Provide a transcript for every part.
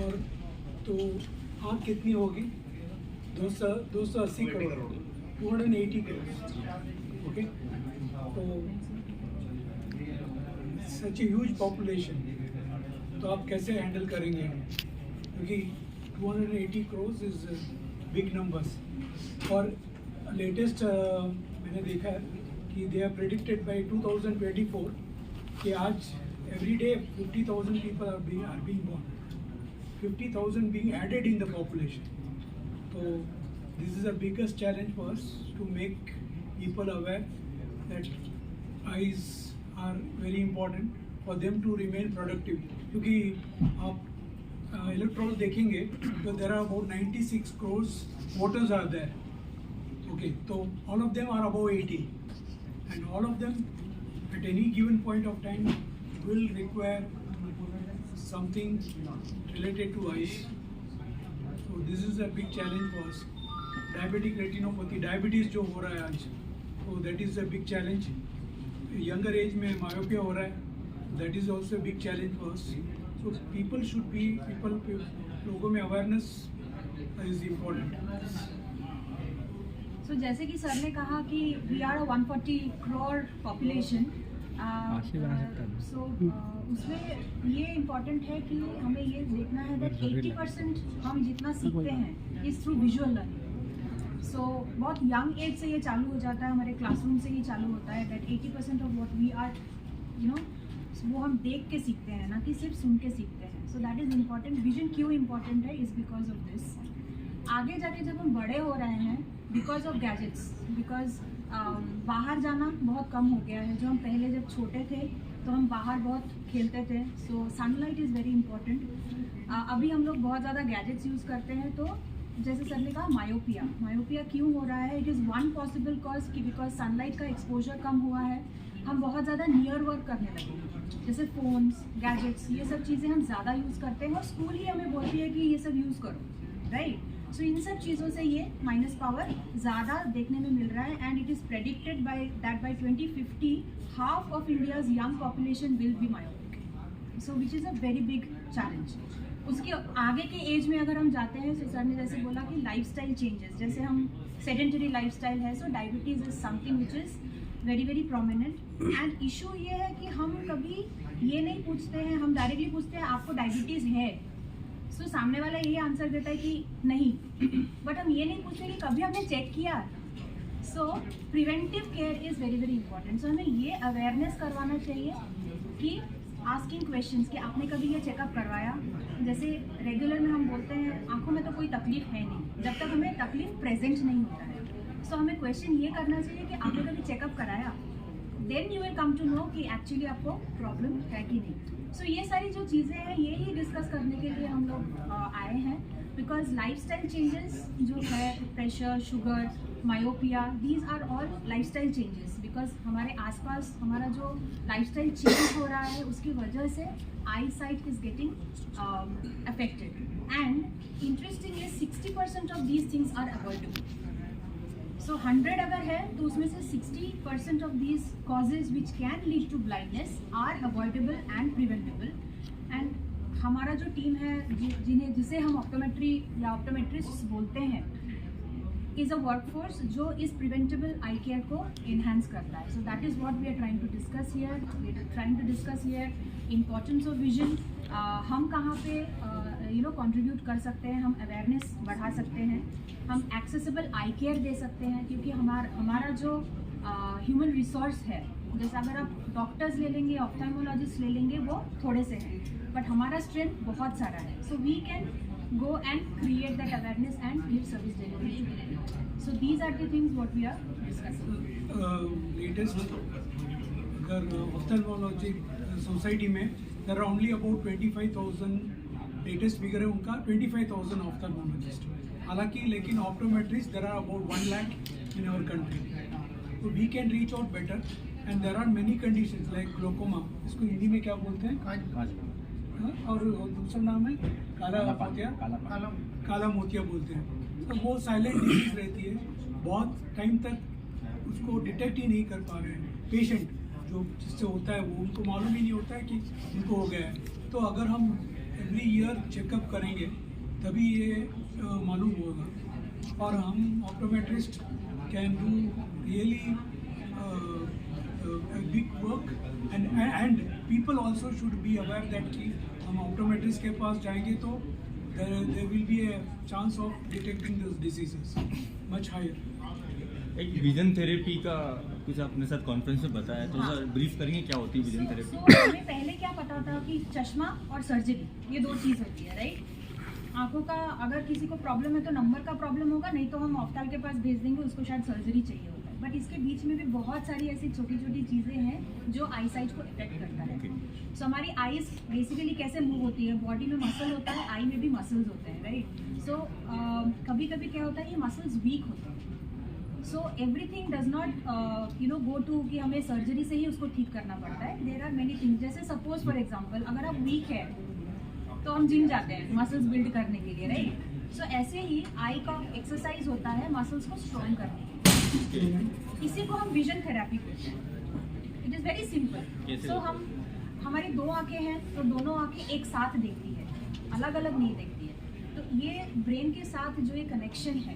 और तो आँख कितनी होगी? 280 करोड़, 280 करोड़। ओके, तो सच ए ह्यूज पॉपुलेशन, तो आप कैसे हैंडल करेंगे? क्योंकि 280 करोड़ इज बिग नंबर्स। और लेटेस्ट मैंने देखा है कि दे आर प्रेडिक्टेड बाय 2024 कि आज every day 50,000 people are being born, 50,000 being added in the population. So this is the biggest challenge for us to make people aware that eyes are very important for them to remain productive. क्योंकि आप electoral देखेंगे तो there are about 96 crores voters are there. Okay, so all of them are above 80, and all of them at any given point of time will require something related to eyes. So this is a big challenge for us. Diabetic retinopathy, diabetes जो हो रहा है आज, so that is a big challenge. Younger age में myopia हो रहा है, that is also a big challenge for us. So लोगों में awareness is important. So जैसे कि सर ने कहा कि we are a 140 crore population. उसमें ये इम्पोर्टेंट है कि हमें ये देखना है that 80% हम जितना सीखते हैं इज़ थ्रू विजुअल लर्निंग। सो बहुत यंग एज से ये चालू हो जाता है, हमारे क्लासरूम से ही चालू होता है that 80% of what we are वो हम देख के सीखते हैं, ना कि सिर्फ सुन के सीखते हैं। सो दैट इज़ इम्पॉर्टेंट। विजन क्यों इम्पॉर्टेंट है? Is because of this. आगे जाके जब हम बड़े हो रहे हैं, बिकॉज ऑफ गैजेट्स, बिकॉज बाहर जाना बहुत कम हो गया है। जो हम पहले जब छोटे थे तो हम बाहर बहुत खेलते थे। सो सनलाइट इज़ वेरी इंपॉर्टेंट। अभी हम लोग बहुत ज़्यादा गैजेट्स यूज़ करते हैं, तो जैसे सर ने कहा मायोपिया क्यों हो रहा है? It is one possible cause कि बिकॉज सनलाइट का एक्सपोजर कम हुआ है, हम बहुत ज़्यादा नियर वर्क करने लगे, जैसे फ़ोन्स, गैजेट्स, ये सब चीज़ें हम ज़्यादा यूज़ करते हैं और स्कूल ही हमें बोलती है कि ये सब यूज़ करो, राइट? सो इन सब चीज़ों से ये माइनस पावर ज़्यादा देखने में मिल रहा है। And it is predicted by 2050 half of India's young population will be myopic, so which is a very big challenge. उसके आगे के एज में अगर हम जाते हैं, सर ने जैसे बोला कि लाइफस्टाइल चेंजेस, जैसे हम सेडेंटरी लाइफस्टाइल है, so diabetes is something which is very very prominent. And issue ये है कि हम कभी ये नहीं पूछते हैं, हम डायरेक्टली पूछते हैं आपको डायबिटीज़ है, सो सामने वाला यही आंसर देता है कि नहीं, बट हम ये नहीं पूछते कि कभी हमने चेक किया। So preventive care is very very important. So हमें ये अवेयरनेस करवाना चाहिए कि आस्किंग क्वेश्चंस कि आपने कभी ये चेकअप करवाया। जैसे रेगुलर में हम बोलते हैं आंखों में तो कोई तकलीफ है नहीं, जब तक हमें तकलीफ प्रेजेंट नहीं होता है। सो हमें क्वेश्चन ये करना चाहिए कि आपने कभी चेकअप कराया, then you will come to know कि एक्चुअली आपको प्रॉब्लम है कि नहीं। सो ये सारी जो चीज़ें हैं ये ही डिस्कस करने के लिए हम लोग आए हैं, बिकॉज लाइफस्टाइल चेंजेस जो है, pressure, sugar, myopia, these are all lifestyle changes. Because हमारे आसपास हमारा जो लाइफस्टाइल चेंज हो रहा है उसकी वजह से eye sight is getting affected. And interestingly 60% of these things are avoidable. So 100 अगर है तो उसमें से 60% of these causes which can lead to blindness are avoidable and preventable. And हमारा जो टीम है जिसे हम ऑप्टोमेट्री या ऑप्टोमेट्रिस्ट बोलते हैं, इज़ अ वर्कफोर्स जो इस प्रिवेंटेबल आई केयर को इन्हांस करता है। So that is what we are trying to discuss here. We are trying to discuss here importance of vision, हम कहाँ पे कंट्रीब्यूट कर सकते हैं, हम अवेयरनेस बढ़ा सकते हैं, हम एक्सेसिबल आई केयर दे सकते हैं। क्योंकि हमारा जो ह्यूमन रिसोर्स है, जैसे अगर आप डॉक्टर्स ले लेंगे, ऑप्थेल्मोलॉजिस्ट ले लेंगे, वो थोड़े से हैं, बट हमारा स्ट्रेंथ बहुत सारा है। So we can go and create that awareness and give service delivery to people. So these are the things what we are discussing. Latest अगर ऑप्थेल्मोलॉजी सोसाइटी में there are only about 25,000 latest figure है उनका 25,000 ophthalmologist. हालांकि लेकिन optometrist there are about 1 lakh in our country. So we can reach out better and there are many conditions like glaucoma, इसको हिंदी में क्या बोलते हैं, और दूसरा नाम है काला मोतिया बोलते हैं। तो वो साइलेंट डिजीज रहती है, बहुत टाइम तक उसको डिटेक्ट ही नहीं कर पा रहे हैं पेशेंट जो जिससे होता है, वो उनको मालूम ही नहीं होता है कि उनको हो गया है। तो अगर हम एवरी ईयर चेकअप करेंगे तभी ये मालूम होगा। और हम optometrist can do really big work and people also should be aware that कि हम ऑप्टोमेट्रिस्ट के पास जाएंगे तो there will be a chance of detecting those diseases much higher. एक विजन थेरेपी का कुछ आपने साथ कॉन्फ्रेंस में बताया तो हाँ। ब्रीफ करेंगे क्या होती है विजन थेरेपी? तो हमें पहले क्या पता था कि चश्मा और सर्जरी ये दो चीज़ होती है, राइट। आंखों का अगर किसी को प्रॉब्लम है तो नंबर का प्रॉब्लम होगा, नहीं तो हम ऑफ्थाल के पास भेज देंगे, उसको शायद सर्जरी चाहिए होता है। बट इसके बीच में भी बहुत सारी ऐसी छोटी छोटी चीज़ें हैं जो आई साइट को इफेक्ट करता है। सो हमारी आईज बेसिकली कैसे मूव होती है, बॉडी में मसल होता है, आई में भी मसल्स होते हैं, राइट। सो कभी कभी क्या होता है, ये मसल्स वीक होते हैं। So everything does not go to कि हमें सर्जरी से ही उसको ठीक करना पड़ता है। देयर आर मेनी थिंग्स, जैसे सपोज फॉर एग्जांपल अगर आप वीक है तो हम जिम जाते हैं मसल्स बिल्ड करने के लिए, राइट। सो ऐसे ही आई का एक्सरसाइज होता है मसल्स को स्ट्रॉन्ग करने के लिए। इसी को हम विजन थेरेपी कहते हैं। It is very simple. So हमारी दो आंखें हैं तो दोनों आंखें एक साथ देखती है, अलग अलग नहीं देखती है। तो ये ब्रेन के साथ जो ये कनेक्शन है,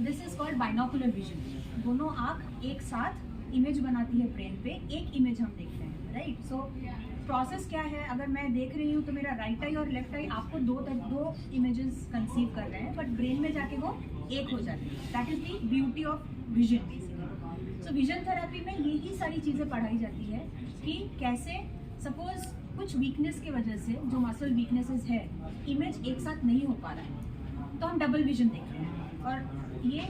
this is called binocular vision. दोनों आंख एक साथ इमेज बनाती है ब्रेन पे, एक इमेज हम देखते हैं, राइट। सो प्रोसेस क्या है, अगर मैं देख रही हूँ तो मेरा राइट आई और लेफ्ट आई आपको दो इमेजेस कंसीव कर रहे हैं, बट ब्रेन में जाके वो एक हो जाती है। That is the beauty of vision basically. So vision therapy में यही सारी चीज़ें पढ़ाई जाती है कि कैसे सपोज कुछ वीकनेस की वजह से जो मसल वीकनेसेस है, इमेज एक साथ नहीं हो पा रहा है, तो हम डबल विजन देख रहे हैं। और ये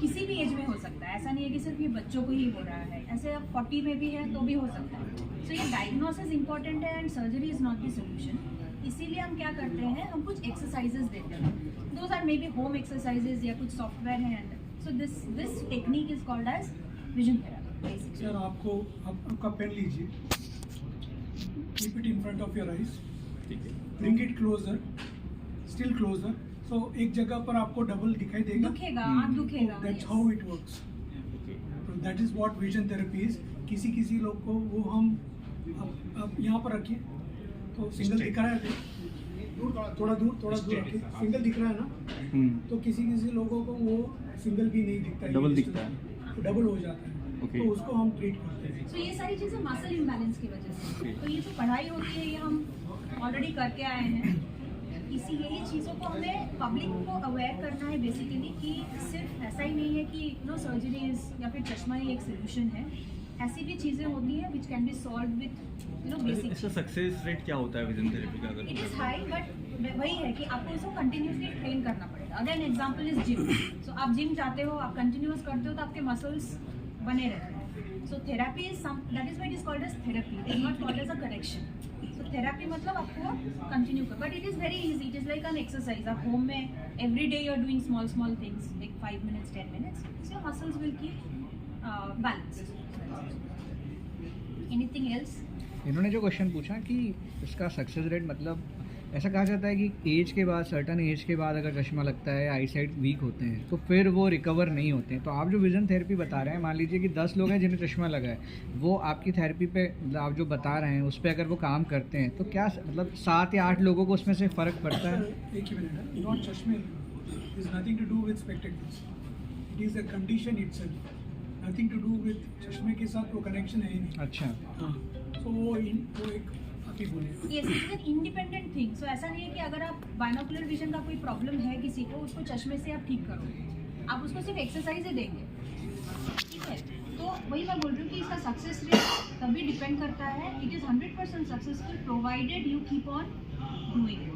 किसी भी एज में हो सकता है, ऐसा नहीं है कि सिर्फ ये बच्चों को ही हो रहा है, ऐसे अब 40 में भी है तो भी हो सकता है। सो ये डायग्नोसिस इंपॉर्टेंट है and surgery is not the solution. इसीलिए हम क्या करते हैं, हम कुछ एक्सरसाइजेज देते हैं। Those are may be home exercises या कुछ सॉफ्टवेयर हैं। So this technique is called as vision therapy. Sir आपका पेन लीजिए, keep it in front of your eyes, bring it closer, still closer. So एक जगह पर आपको डबल दिखाई देगा, दुखेगा, आँख दुखेगा। That's how it works. So that is what vision therapy is. किसी लोग को वो हम अब यहाँ पर रखिए तो सिंगल दिख रहा है, थोड़ा दूर रखिए, सिंगल दिख रहा है ना, तो किसी लोगों को वो सिंगल भी नहीं दिखता है, डबल दिखता है, डबल हो जाता है। तो उसको हम ट्रीट करते हैं। तो ये सारी चीज़ें मसल इम्बैलेंस की वजह से, तो ये जो पढ़ाई होती है ये हम ऑलरेडी करके आए हैं। यही चीज़ों को हमें पब्लिक को अवेयर करना है बेसिकली, कि सिर्फ ऐसा ही नहीं है कि सर्जरीज या फिर चश्मा ही एक सोल्यूशन है। ऐसी भी चीज़ें होती हैं which can be solve with basic. इसका सक्सेस रेट क्या होता है विजन थेरेपी का? अगर इट इज़ हाई, बट वही है कि आपको इसको कंटिन्यूसली ट्रेन करना पड़ेगा। Again example is gym. So आप जिम जाते हो, आप कंटिन्यूस करते हो तो आपके मसल्स बने रहते हैं। So therapy is that is why it is called as therapy, it is not called as a correction. So therapy मतलब आपको कंटिन्यू कर, but it is very easy, it is like an exercise. आप home में every day you are doing small things like 5 minutes 10 minutes, so your muscles will keep balanced. Anything else? इन्होंने जो question पूछा कि इसका success rate, मतलब ऐसा कहा जाता है कि एज के बाद, सर्टन एज के बाद अगर चश्मा लगता है, आई साइट वीक होते हैं तो फिर वो रिकवर नहीं होते हैं। तो आप जो विजन थेरेपी बता रहे हैं, मान लीजिए कि 10 लोग हैं जिन्हें चश्मा लगा है, वो आपकी थेरेपी पे आप जो बता रहे हैं उस पर अगर वो काम करते हैं तो क्या मतलब 7 या 8 लोगों को उसमें से फ़र्क पड़ता है? एक ही मिनट, नॉट चश्मे is nothing to do with spectacles, it is a condition itself, nothing to do with चश्मे के साथ वो कनेक्शन है ही नहीं। अच्छा, हाँ, तो वो एक Yes, it is an independent thing. So ऐसा नहीं है कि अगर आप बाइनोकुलर विजन का कोई प्रॉब्लम है किसी को, उसको चश्मे से आप ठीक करोगे, आप उसको सिर्फ एक्सरसाइज ही देंगे, ठीक है। तो वही मैं बोल रही हूँ कि इसका सक्सेस रेट तभी डिपेंड करता है, it is 100% successful provided you keep on doing it.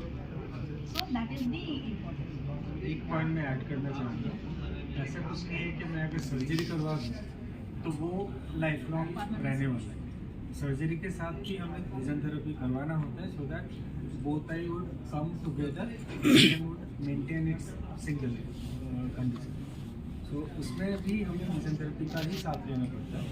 So that is the important. एक पॉइंट में ऐड करना चाहूँगा, ऐसा कुछ नहीं है कि मैं अगर सर्जरी करवा दूँ तो वो लाइफ लॉन्ग रहने वाला है। सर्जरी के साथ भी हमें विजन थेरेपी करवाना होता है, so that both eye would come together and would maintain its single condition. So उसमें भी हमें विजन थेरेपी का ही साथ लेना पड़ता है।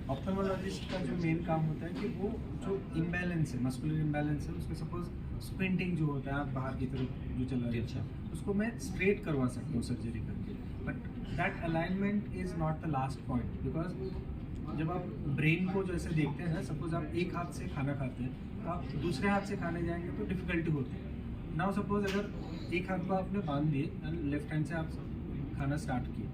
ऑप्थेल्मोलॉजिस्ट का जो मेन काम होता है कि वो जो इम्बैलेंस है, मस्कुलर इम्बैलेंस है, उसमें सपोज स्क्विंटिंग जो होता है, आप बाहर की तरफ जो चला रही है, उसको मैं स्ट्रेट करवा सकता हूँ सर्जरी करके, but that alignment is not the last point. Because जब आप ब्रेन को जैसे देखते हैं ना, सपोज आप एक हाथ से खाना खाते हैं तो आप दूसरे हाथ से खाने जाएंगे तो डिफ़िकल्टी होती है। नाउ सपोज अगर एक हाथ को आपने बांध दिए एंड लेफ्ट हैंड से आप खाना स्टार्ट किए,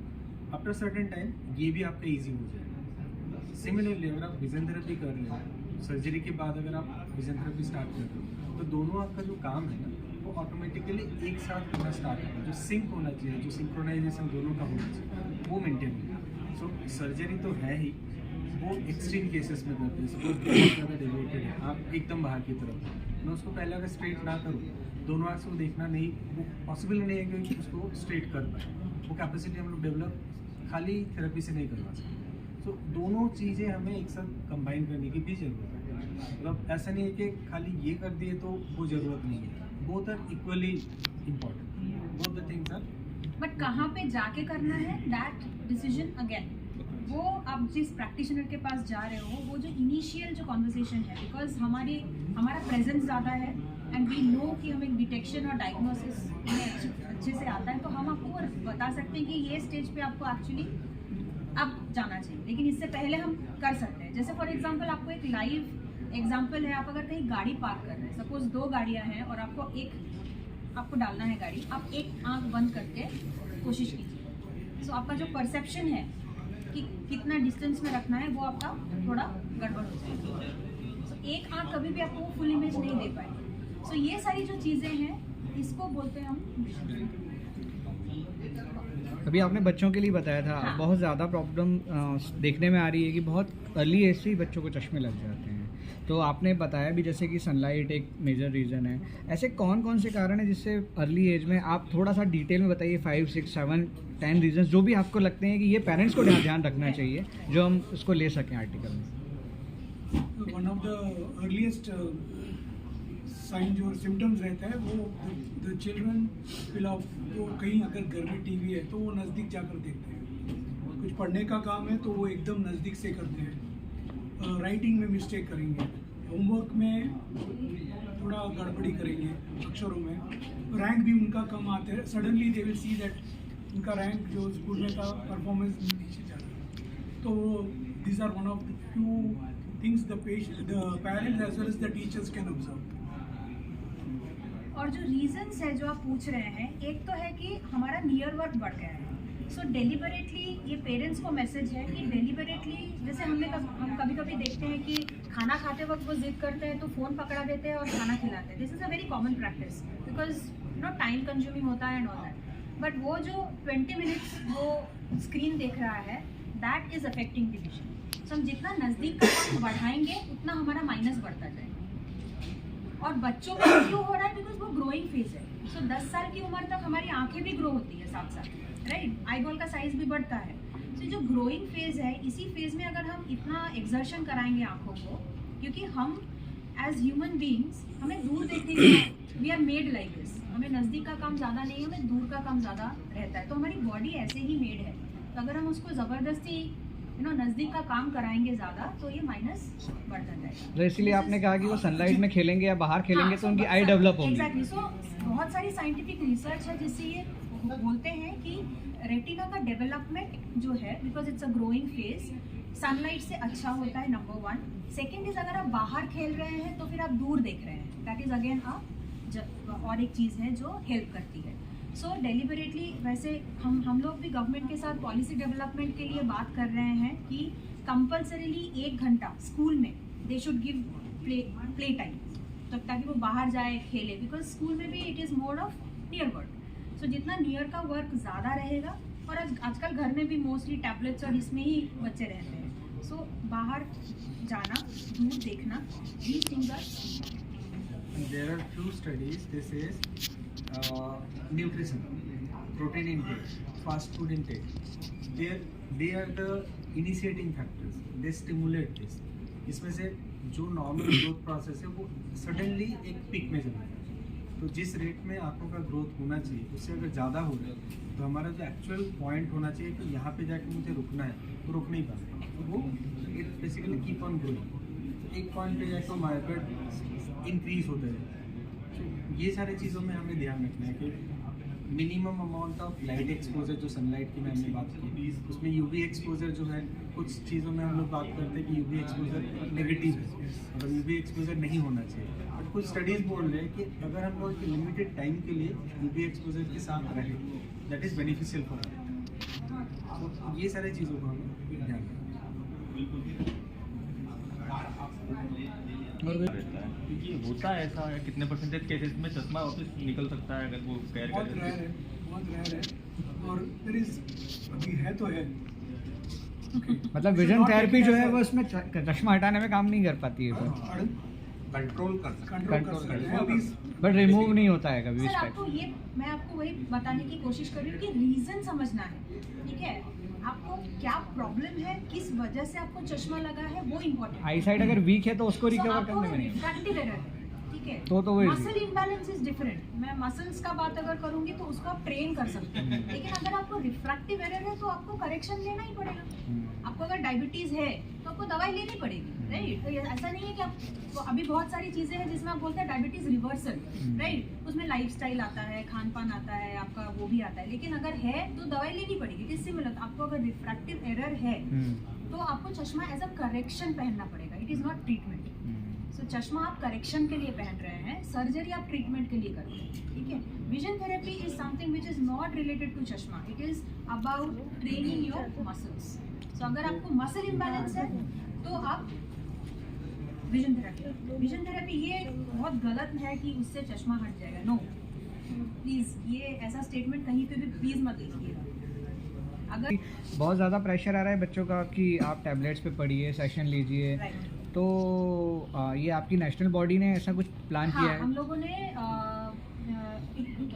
आफ्टर सर्टेन टाइम ये भी आपका ईजी हो जाएगा। सिमिलरली अगर आप विजन थेरेपी कर रहे हो, सर्जरी के बाद अगर आप विजन थेरेपी स्टार्ट कर रहे हो, तो दोनों आपका जो काम है ना वो ऑटोमेटिकली एक साथ करना स्टार्ट होगा। जो सिंक होना चाहिए, जो सिंक्रोनाइजेशन दोनों का होना चाहिए, वो मेंटेन होगा। सो सर्जरी तो है ही, वो एक्सट्रीम केसेस में करते हैं। सपोज बहुत ज़्यादा डेविएटेड है, आप एकदम बाहर की तरफ, मैं उसको पहले अगर स्ट्रेट ना करूँ, दोनों आँख से वो देखना नहीं, वो पॉसिबल नहीं है कि उसको स्ट्रेट कर पाए। वो कैपेसिटी हम लोग डेवलप खाली थेरेपी से नहीं करवा सकते। सो दोनों चीज़ें हमें एक साथ कंबाइन करने की भी ज़रूरत है। मतलब ऐसा नहीं है कि खाली ये कर दिए तो वो ज़रूरत नहीं है। Both are equally important, both the things are. But कहाँ पे जाके करना है दैट डिसीजन अगेन, वो आप जिस प्रैक्टिशनर के पास जा रहे हो, वो जो इनिशियल जो कॉन्वर्सेशन है, बिकॉज हमारा प्रेजेंस ज़्यादा है एंड वी नो कि हमें डिटेक्शन और डायग्नोसिस अच्छे से आता है, तो हम आपको बता सकते हैं कि ये स्टेज पे आपको एक्चुअली अब जाना चाहिए। लेकिन इससे पहले हम कर सकते हैं। जैसे फॉर एग्जांपल आपको एक लाइव एग्जांपल है, आप अगर कहीं गाड़ी पार्क कर रहे हैं, सपोज 2 गाड़ियां हैं और आपको डालना है गाड़ी, आप एक आंख बंद करके कोशिश कीजिए। सो आपका जो परसेप्शन है कि कितना डिस्टेंस में रखना है वो आपका थोड़ा गड़बड़ हो जाएगा। सो एक आंख कभी भी आपको वो फुल इमेज नहीं दे पाएगी। सो ये सारी जो चीज़ें हैं इसको बोलते हैं हम। अभी आपने बच्चों के लिए बताया था, हाँ। बहुत ज़्यादा प्रॉब्लम देखने में आ रही है कि बहुत अर्ली एज से ही बच्चों को चश्मे लग जाते हैं। तो आपने बताया भी जैसे कि सनलाइट एक मेजर रीज़न है। ऐसे कौन कौन से कारण हैं जिससे अर्ली एज में, आप थोड़ा सा डिटेल में बताइए, 5, 6, 7, 10 रीजन जो भी आपको लगते हैं कि ये पेरेंट्स को ध्यान रखना चाहिए, जो हम उसको ले सकें आर्टिकल में। One of the earliest sign जो सिम्टम्स रहता है वो द चिल्ड्रन विल ऑफ, वो कहीं अगर घर में टीवी है तो वो नज़दीक जाकर देखते हैं। कुछ पढ़ने का काम है तो वो एकदम नज़दीक से करते हैं। राइटिंग में मिस्टेक करेंगे, होमवर्क में थोड़ा गड़बड़ी करेंगे, अक्षरों में रैंक भी उनका कम आते हैं। Suddenly they will see that उनका रैंक जो स्कूल में का परफॉर्मेंस नीचे जा रहा है। तो these are one of the few things the parents as well as the teachers can observe. और जो रीजंस है जो आप पूछ रहे हैं, एक तो है कि हमारा नियर वर्क बढ़ गया है। सो डेलिबरेटली ये पेरेंट्स को मैसेज है कि डेलिबरेटली, जैसे हम कभी कभी देखते हैं कि खाना खाते वक्त वो जिद करते हैं तो फ़ोन पकड़ा देते हैं और खाना खिलाते हैं। This is a very common practice because time consuming होता है एंड ऑल दैट। बट वो जो 20 मिनट्स वो स्क्रीन देख रहा है, that is affecting the vision. So हम जितना नज़दीक का वक्त बढ़ाएंगे उतना हमारा माइनस बढ़ता जाएगा। और बच्चों में क्यों हो रहा है? बिकॉज वो ग्रोइंग फेज है। सो 10 साल की उम्र तक हमारी आंखें भी ग्रो होती है साथ साथ, राइट? आई बॉल का साइज भी बढ़ता है। सो जो ग्रोइंग फेज है, इसी फेज में अगर हम इतना एक्सर्शन कराएंगे आंखों को, क्योंकि हम एज ह्यूमन बीइंग्स हमें दूर देखने का, we are made like this, हमें नज़दीक का काम ज़्यादा नहीं, हमें दूर का काम ज़्यादा रहता है। तो हमारी बॉडी ऐसे ही मेड है। तो अगर हम उसको ज़बरदस्ती नज़दीक का काम कराएंगे ज़्यादा, तो ये माइनस बढ़ता जाएगा। तो इसीलिए आपने कहा कि वो सनलाइट में खेलेंगे या बाहर खेलेंगे तो उनकी आई डेवलप होगी। एग्जैक्टली। सो बहुत सारी साइंटिफिक रिसर्च है जिससे ये बोलते हैं कि रेटिना का डेवलपमेंट जो है, because it's a growing phase, sunlight से अच्छा होता है, नंबर 1। सेकेंड इज, अगर आप बाहर खेल रहे हैं तो फिर आप दूर देख रहे हैं, दैट इज अगेन और एक चीज़ है जो हेल्प करती है। सो डेलिबरेटली, वैसे हम लोग भी गवर्नमेंट के साथ पॉलिसी डेवलपमेंट के लिए बात कर रहे हैं कि कंपल्सरीली 1 घंटा स्कूल में they should give play time, तो ताकि वो बाहर जाए खेले, बिकॉज स्कूल में भी it is mode of near work. So जितना नियर का वर्क ज़्यादा रहेगा, और आजकल घर में भी मोस्टली टैबलेट्स और इसमें ही बच्चे रहते हैं। सो बाहर जाना, दूर देखना, these things are There are few studies. This is nutrition, protein intake, fast food intake. They are the initiating factors. They stimulate this. इसमें से जो नॉर्मल ग्रोथ प्रोसेस है वो सडनली एक पिक में चला जाता है। तो जिस रेट में आंखों का ग्रोथ होना चाहिए उससे अगर ज़्यादा हो रहा है तो हमारा जो एक्चुअल पॉइंट होना चाहिए कि यहाँ पे जाके मुझे रुकना है तो रुक नहीं पाता, तो वो it basically keep on growing. एक पॉइंट पे जाके मार्केट इंक्रीज होता है। तो ये सारी चीज़ों में हमें ध्यान रखना है कि minimum amount of light exposure, जो सनलाइट की मैंने बात की, उसमें यूवी एक्सपोजर जो है, कुछ चीज़ों में हम लोग बात करते हैं कि यूवी एक्सपोजर नेगेटिव है और यूवी एक्सपोजर नहीं होना चाहिए, बट कुछ स्टडीज़ बोल रहे हैं कि अगर हम लोग लिमिटेड टाइम के लिए यूवी एक्सपोजर के साथ रहे, that is beneficial for us. तो ये सारी चीज़ों को हमें ध्यान रखना। क्योंकि होता है ऐसा है, कितने परसेंटेज केसेस में चश्मा वापस निकल सकता है अगर वो केयर बहुत करें? रेयर है, बहुत रेयर है। और फिर इस अभी है तो है। मतलब विजन थेरेपी जो है वो उसमें चश्मा हटाने में काम नहीं कर पाती है, कंट्रोल कर सकते कंट्रोल कर सकते हैं अभी। बट रिमूव नहीं होता है कभी सर इस आपको ये, मैं आपको वही बताने की कोशिश कर रही हूँ कि रीजन समझना है, ठीक है? आपको क्या प्रॉब्लम है, किस वजह से आपको चश्मा लगा है, वो इम्पोर्टेंट। आई साइड अगर वीक है तो उसको रिकवर आपको करने में नहीं। रिफ्रैक्टिव एरर है, ठीक है? तो वो मसल इम्बैलेंस इज डिफरेंट। मैं मसल्स का बात अगर करूंगी तो उसको आप ट्रेन कर सकते हैं, लेकिन अगर आपको रिफ्रैक्टिव एरर है तो आपको करेक्शन लेना ही पड़ेगा। आपको अगर डायबिटीज है तो आपको दवाई लेनी पड़ेगी, राइट? तो ऐसा नहीं है कि आप, तो अभी बहुत सारी चीजें हैं जिसमें आप बोलते हैं डायबिटीज रिवर्सल, राइट? उसमें लाइफस्टाइल आता है, खान पान आता है, आपका वो भी आता है, लेकिन अगर है तो दवाई लेनी पड़ेगी। इट इज सिमिलर, आपको अगर रिफ्रैक्टिव एरर है तो आपको चश्मा एज अ करेक्शन पहनना पड़ेगा, इट इज नॉट ट्रीटमेंट। सो चश्मा आप करेक्शन के लिए पहन रहे हैं, सर्जरी आप ट्रीटमेंट के लिए करते हैं, ठीक है? Vision therapy is something which is not related to चश्मा, it is about training your muscles. So अगर आपको मसल इम्बैलेंस है तो आप विजन थेरेपी ये बहुत गलत है कि उससे चश्मा हट जाएगा। नो, प्लीज ये ऐसा स्टेटमेंट कहीं पे भी प्लीज मत लिखिएगा। अगर बहुत ज़्यादा प्रेशर आ रहा है बच्चों का कि आप टैबलेट्स पे पढ़िए, सेशन लीजिए, राइट, तो ये आपकी नेशनल बॉडी ने ऐसा कुछ प्लान हाँ, किया है? हम लोगों ने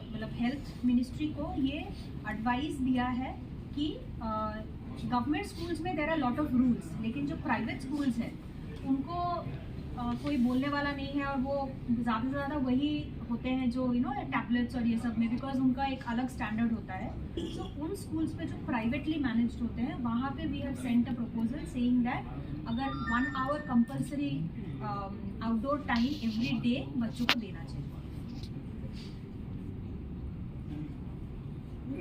मतलब हेल्थ मिनिस्ट्री को ये एडवाइस दिया है कि गवर्नमेंट स्कूल्स में there are lot of rules, लेकिन जो प्राइवेट स्कूल्स हैं उनको कोई बोलने वाला नहीं है और वो ज़्यादा से ज़्यादा वही होते हैं जो टैबलेट्स और ये सब में, बिकॉज उनका एक अलग स्टैंडर्ड होता है। सो उन स्कूल्स पे जो प्राइवेटली मैनेज्ड होते हैं वहाँ पे we have sent a proposal saying that अगर 1 hour compulsory outdoor time every day बच्चों को देना चाहिए।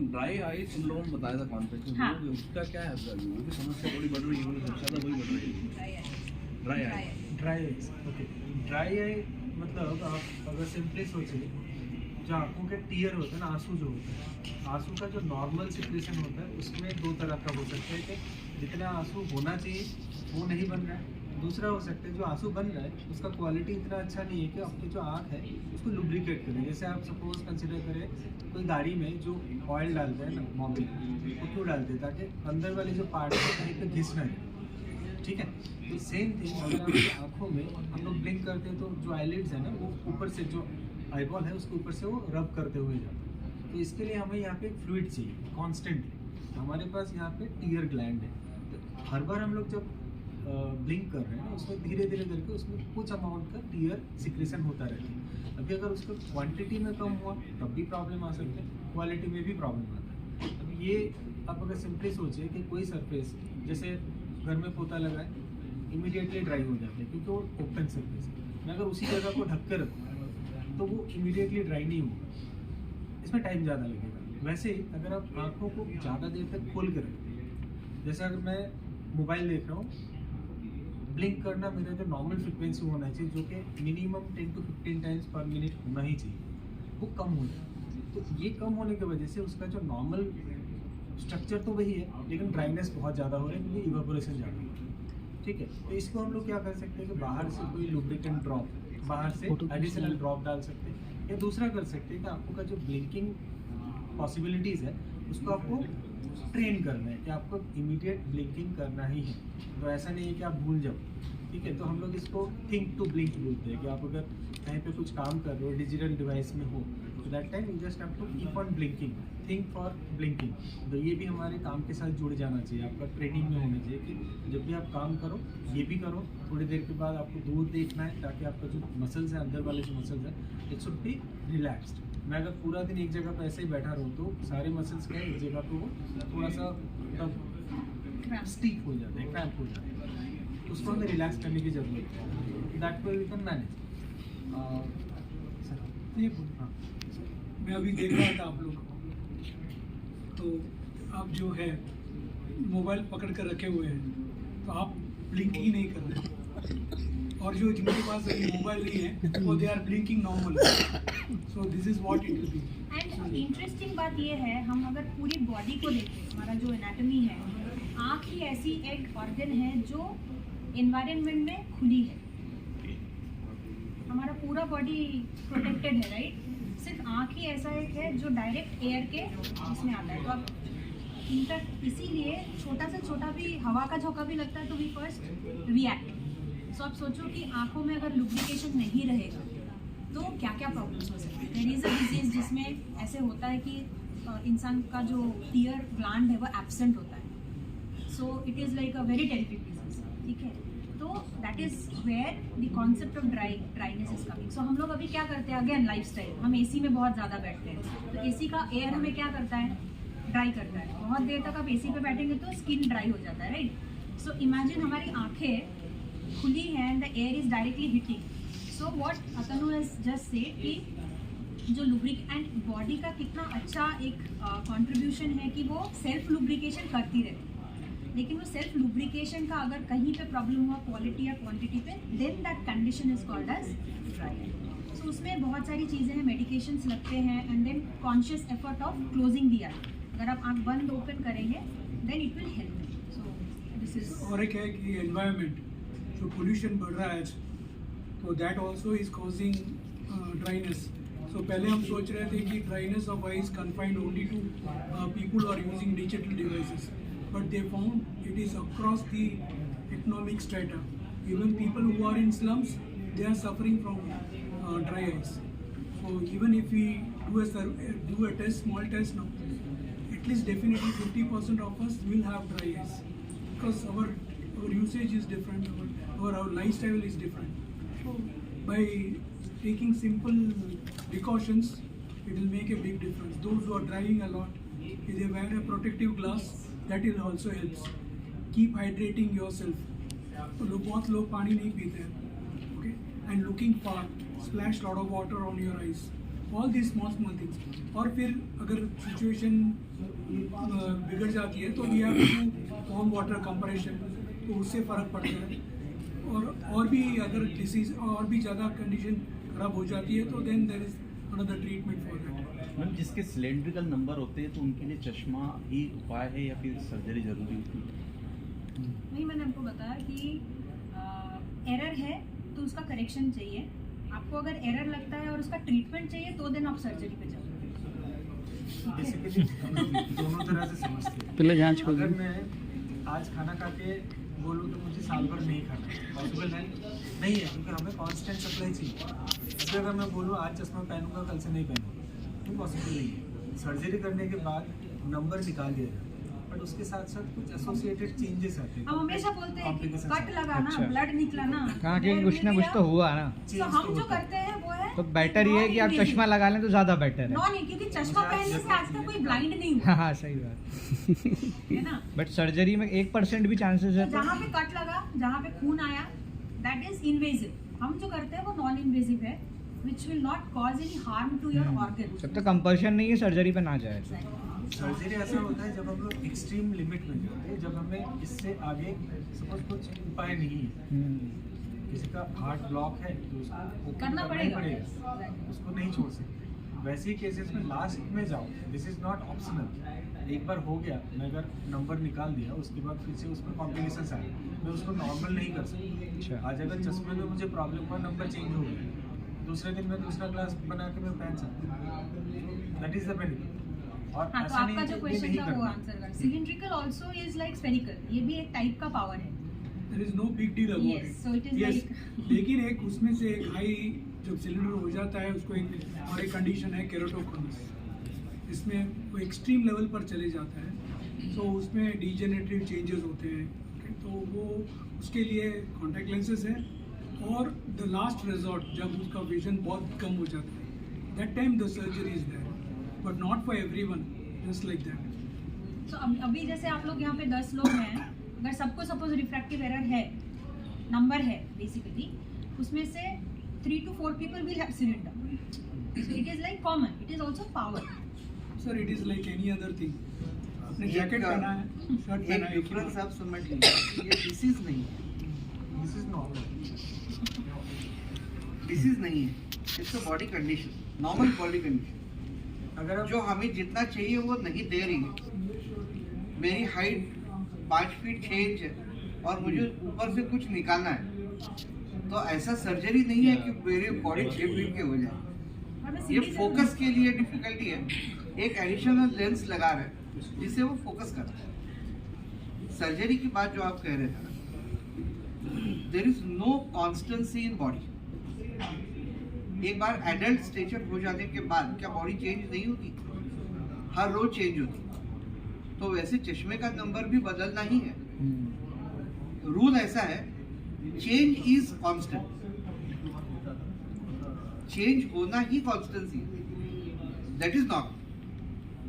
ड्राई आई सिंड्रोम बताया था कॉन्फ्रेंस में, हाँ। उसका क्या है? वो भी समस्या थोड़ी बढ़ रही है, सबसे ज़्यादा वही बढ़ रही है, dry eye. Dry eye, okay. Dry eye मतलब आप अगर सिंपली सोचिए, जो आंखों के टीयर होते हैं ना, आंसू जो होते हैं, आंसू का जो नॉर्मल सिक्रेशन होता है उसमें 2 तरह का हो सकता है कि जितना आंसू होना चाहिए वो नहीं बन रहा है, दूसरा हो सकता है जो आंसू बन रहा है उसका क्वालिटी इतना अच्छा नहीं है कि आपकी जो आँख है उसको लुब्रिकेट करे। जैसे आप सपोज कंसिडर करें कोई गाड़ी में जो ऑयल डालता है ना, मोबिल, वो क्यों डालते हैं? ताकि अंदर वाले जो पार्ट है कहीं पे घिस ना जाए, ठीक है? तो सेम थिंग अगर आपकी आँखों में हम लोग ब्लिंक करते हैं तो जो आईलिड्स है ना, वो ऊपर से जो आईबॉल है उसके ऊपर से वो रब करते हुए जाता है। तो इसके लिए हमें यहाँ पे एक फ्लूइड चाहिए कॉन्स्टेंटली। हमारे पास यहाँ पे टीयर ग्लैंड है, तो हर बार हम लोग जब ब्लिंक कर रहे हैं ना, उसमें धीरे धीरे करके उसमें कुछ अमाउंट का टीयर सिक्रेशन होता रहता है। अभी अगर उसका क्वांटिटी में कम हुआ तब भी प्रॉब्लम आ सकता है, क्वालिटी में भी प्रॉब्लम आता है। अब ये आप अगर सिंपली सोचिए कि कोई सरफेस, जैसे घर में पोता लगा है, इमीडिएटली ड्राई हो जाता है क्योंकि वो ओपन सरफेस है। मैं अगर उसी जगह को ढक कर रखूँ तो वो इमीडिएटली ड्राई नहीं होगा, इसमें टाइम ज़्यादा लगेगा। वैसे ही अगर आप आँखों को ज़्यादा देर तक खोल कर रखें, जैसे अगर मैं मोबाइल देख रहा हूँ, ब्लिंक करना मेरा जो नॉर्मल फ्रिक्वेंसी होना चाहिए, जो कि मिनिमम 10 to 15 टाइम्स पर मिनट होना ही चाहिए, वो कम हो जाए। तो ये कम होने की वजह से उसका जो नॉर्मल स्ट्रक्चर तो वही है, लेकिन ड्राइनेस बहुत ज़्यादा हो रहा है क्योंकि इवेपोरेशन ज़्यादा हो रहा है, ठीक है? तो इसको हम लोग क्या कर सकते हैं कि बाहर से कोई लुब्रिकेंट ड्रॉप, बाहर से एडिशनल ड्रॉप डाल सकते हैं, या दूसरा कर सकते हैं कि आपको का जो ब्लिंकिंग पॉसिबिलिटीज़ है उसको आपको ट्रेन करना है कि आपको इमीडिएट ब्लिंकिंग करना ही है। तो ऐसा नहीं है कि आप भूल जाओ, ठीक है? तो हम लोग इसको थिंक टू ब्लिंक बोलते हैं कि आप अगर कहीं पे कुछ काम कर रहे हो, डिजिटल डिवाइस में हो, तो that time you just have to keep on blinking, think for blinking. तो ये भी हमारे काम के साथ जुड़ जाना चाहिए, आपका ट्रेनिंग में होना चाहिए कि जब भी आप काम करो ये भी करो, थोड़ी देर के बाद आपको दूर देखना है ताकि आपका जो मसल्स है, अंदर वाले जो मसल्स हैं, इट शुड बी रिलैक्सड। मैं अगर पूरा दिन एक जगह पर ऐसे ही बैठा रहूँ तो सारे मसल्स क्या है, एक जगह पे वो थोड़ा सा स्टिक हो जाते हैं, क्रैम्प हो जाते हैं, उसको हमें रिलैक्स करने की ज़रूरत है। That way we can manage. ये मैं अभी देख रहा था आप लोग तो आप जो है मोबाइल पकड़ कर रखे हुए हैं तो आप ब्लिंक ही नहीं कर रहे, और जो जिनके पास मोबाइल नहीं है वो they are blinking normal, so this is what it will be. And interesting बात ये है, हम अगर पूरी बॉडी को देखें, हमारा जो एनाटॉमी है, आँख ही ऐसी एक ऑर्गन है जो एनवायरनमेंट में खुली है। हमारा पूरा बॉडी प्रोटेक्टेड है, राइट? सिर्फ आँख ही ऐसा एक है जो डायरेक्ट एयर के इसमें आता है। तो अब इनफैक्ट इसीलिए छोटा से छोटा भी हवा का झोंका भी लगता है तो वी फर्स्ट रिएक्ट। सो आप सोचो कि आँखों में अगर लुब्रिकेशन नहीं रहेगा तो क्या क्या प्रॉब्लम्स हो सकती है। देयर इज़ अ डिजीज जिसमें ऐसे होता है कि इंसान का जो टीयर ग्लैंड है वो एब्सेंट होता है। So it is like a very terrific disease, ठीक है? तो that is where the concept of dryness is coming. So हम लोग अभी क्या करते हैं, अगेन लाइफस्टाइल, हम एसी में बहुत ज़्यादा बैठते हैं तो एसी का एयर हमें क्या करता है, ड्राई करता है। बहुत देर तक आप एसी पे बैठेंगे तो स्किन ड्राई हो जाता है, राइट? सो इमेजिन हमारी आंखें खुली हैं and the air is directly hitting. So what Atanu has just said कि जो लुब्रिकेट एंड बॉडी का कितना अच्छा एक कंट्रीब्यूशन है कि वो सेल्फ लुब्रिकेशन करती रहती है। लेकिन वो सेल्फ लुब्रिकेशन का अगर कहीं पे प्रॉब्लम हुआ क्वालिटी या क्वांटिटी पे, then that condition is called as dry. So उसमें बहुत सारी चीज़ें हैं, मेडिकेशंस लगते हैं and then conscious effort of closing the eye. अगर आप आँख बंद ओपन करेंगे then it will help. So this is. और एक है कि एनवायरनमेंट जो पोल्यूशन बढ़ रहा है आज, तो that also is causing dryness. So पहले हम सोच रहे थे कि dryness of eye is confined only to people are using digital devices, but they found it is across the economic strata. Even people who are in slums, they are suffering from dry eyes. So even if we do a test, small test now, at least definitely 50% of us will have dry eyes, because our usage is different, our lifestyle is different. So by taking simple precautions, it will make a big difference. Those who are driving a lot, if they wear a protective glass, that will also helps. Keep hydrating yourself. तो बहुत लोग पानी नहीं पीते हैं, okay? And looking far, splash lot of water on your eyes. All these small things. और फिर अगर situation बिगड़ जाती है तो we have to do warm water compression, तो उससे फ़र्क पड़ता है। और भी अगर डिसीज और भी ज़्यादा कंडीशन खराब हो जाती है तो then there is another treatment for that. Ma'am जिसके सिलेंड्रिकल नंबर होते हैं तो उनके लिए चश्मा ही उपाय है या फिर सर्जरी जरूरी होती है? वही मैंने आपको बताया कि एरर है तो उसका करेक्शन चाहिए। आपको अगर एरर लगता है और उसका ट्रीटमेंट चाहिए तो देन आप सर्जरी पे जाओ। बेसिकली दोनों तरह से समझते हैं। पहले जांच अगर मैं आज खाना खा के बोलूँ तो मुझे साल भर नहीं खाना, पॉसिबल नहीं है, क्योंकि हमें कांस्टेंट सप्लाई चाहिए। इसलिए अगर मैं बोलूँ आज चश्मा पहनूंगा कल से नहीं पहनूंगा, तो पॉसिबल नहीं है। सर्जरी करने के बाद नंबर निकाल दिया जाए, बट उसके साथ साथ कुछ एसोसिएटेड चेंजेस आते हैं। हम हमेशा बोलते हैं कि Complications कट लगा ना, अच्छा। ब्लड निकला ना, कहाँ कि कुछ ना कुछ तो हुआ ना, तो हम जो करते हैं वो है तो बेटर ये है कि आप चश्मा लगा लें तो ज़्यादा बेटर है। नॉन, क्योंकि चश्मा पहनने से आज तक कोई ब्लाइंड नहीं हुआ हाँ सही बात है ना। बट सर्जरी में 1% भी चांसेस है तो जहाँ पे कट लगा, जहाँ पे खून आया, दैट इज इन्वेजिव। हम जो करते हैं वो नॉन इन्वेजिव है, which will not cause any harm to your organ. जब तक कंपल्शन नहीं है सर्जरी पे ना जाए। सर्जरी ऐसा होता है जब हम लोग एक्सट्रीम लिमिट में जाते हैं, जब हमें इससे आगे सपोज कुछ उपाय नहीं है, किसी का हार्ट ब्लॉक है तो उसको करना ही पड़ेगा, उसको नहीं छोड़ सकते। वैसे ही केसेस में लास्ट में जाओ, दिस इज नॉट ऑप्शनल। एक बार हो गया, मैं अगर नंबर निकाल दिया उसके बाद फिर से उसमें कॉम्प्लिकेशंस आए, मैं उसको नॉर्मल नहीं कर सकता। आज अगर चश्मे में मुझे प्रॉब्लम हुआ, नंबर चेंज हो गया, दूसरे दिन मैं दूसरा ग्लास बना के मैं पहन सकता हूँ। That is the benefit. और हाँ, तो ऐसा आपका नहीं जो कि क्वेश्चन नहीं था वो करना। आंसर कर। Cylindrical also is like spherical, ये भी एक टाइप का पावर है। There is no big deal about Yes, it. so it is Yes, like- लेकिन एक उसमें से एक हाई जब सिलेंडर हो जाता है उसको एक और एक कंडीशन है केराटोकोनस, इसमें वो एक्सट्रीम लेवल पर चले जाता है, तो उसमें डिजेनरेटिव चेंजेस होते हैं। Okay, तो वो उसके लिए कॉन्टैक्ट लेंसेज है, और द लास्ट रिजॉर्ट जब उसका विजन बहुत कम हो जाता है, that time the surgery is there, but not for everyone, just like that. तो अभी जैसे आप लोग यहाँ पे 10 लोग हैं, अगर सबको सपोज रिफ्रैक्टिव एरर है, नंबर है बेसिकली, उसमें से 3 to 4 people will have cylinder. So it is like common, it is also power. Sir it is like any other thing, आपने जैकेट पहना है, शर्ट एक पहना है, डिफरेंस आप समझ लीजिए, ये डिसीज नहीं है, दिस इज नॉर्मल। डिसीज नहीं है, it's a body condition, normal body condition. अगर आप जो हमें जितना चाहिए वो नहीं दे रही है। मेरी हाइट 5 फीट 6 इंच है और मुझे ऊपर से कुछ निकालना है, तो ऐसा सर्जरी नहीं है कि मेरी बॉडी 6 फीट के हो जाए। और मैं ये सीढ़ी से- फोकस के लिए डिफिकल्टी है, एक एडिशनल लेंस लगा रहे हैं जिससे वो फोकस करता है। सर्जरी की बात जो आप कह रहे थे ना, there is no constancy in body. एक बार एडल्ट स्टेचर हो जाने के बाद क्या बॉडी चेंज नहीं होती? हर रोज चेंज होती। तो वैसे चश्मे का नंबर भी बदलना ही है। रूल ऐसा है, चेंज इज कांस्टेंट, चेंज होना ही कॉन्स्टेंसी है, दैट इज नॉट।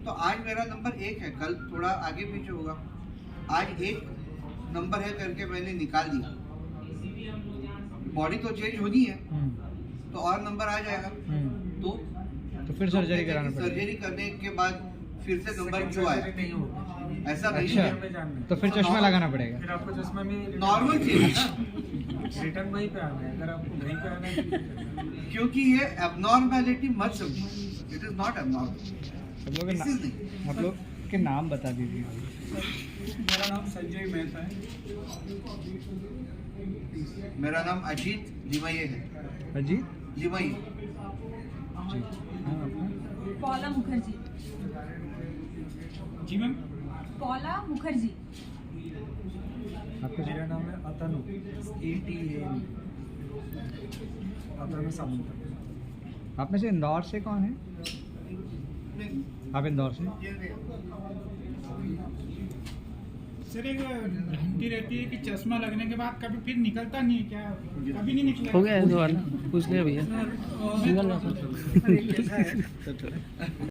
तो आज मेरा नंबर 1 है, कल थोड़ा आगे पीछे होगा। आज 1 नंबर है करके मैंने निकाल दिया, बॉडी तो चेंज होनी है, तो और नंबर आ जाएगा। तो फिर सर्जरी कराना पड़ेगा। सर्जरी करने के बाद फिर से नंबर क्यों आया? नहीं होगा, ऐसा नहीं अच्छा, है, में जानना है। तो फिर चश्मा लगाना पड़ेगा। फिर आपको चश्मा में नॉर्मल चेंज है। रिटर्न वहीं पे आना है, अगर आपको वहीं पे आना है क्योंकि ये एबनॉर्मेलिटी मत समझो, इट इज नॉट एबनॉर्मल। आप लोग के This is नहीं। आप लोग के नाम बता दीजिए। मेरा नाम संजय मेहता है। मेरा नाम अजीत लिमये है, अजीत लिमये। जी, हाँ, आपका? पौला मुखर्जी। जी मैम। पौला मुखर्जी। आपका मेरा नाम है अतनु, ATAN, अतनु सामंत। आप में से इंदौर से कौन है? आप इंदौर से? सर एक घंटी रहती है कि चश्मा लगने के बाद कभी फिर निकलता नहीं है क्या? कभी नहीं निकला? हो गया है सवाल, पूछ लिया भैया। सर, एक कैसा है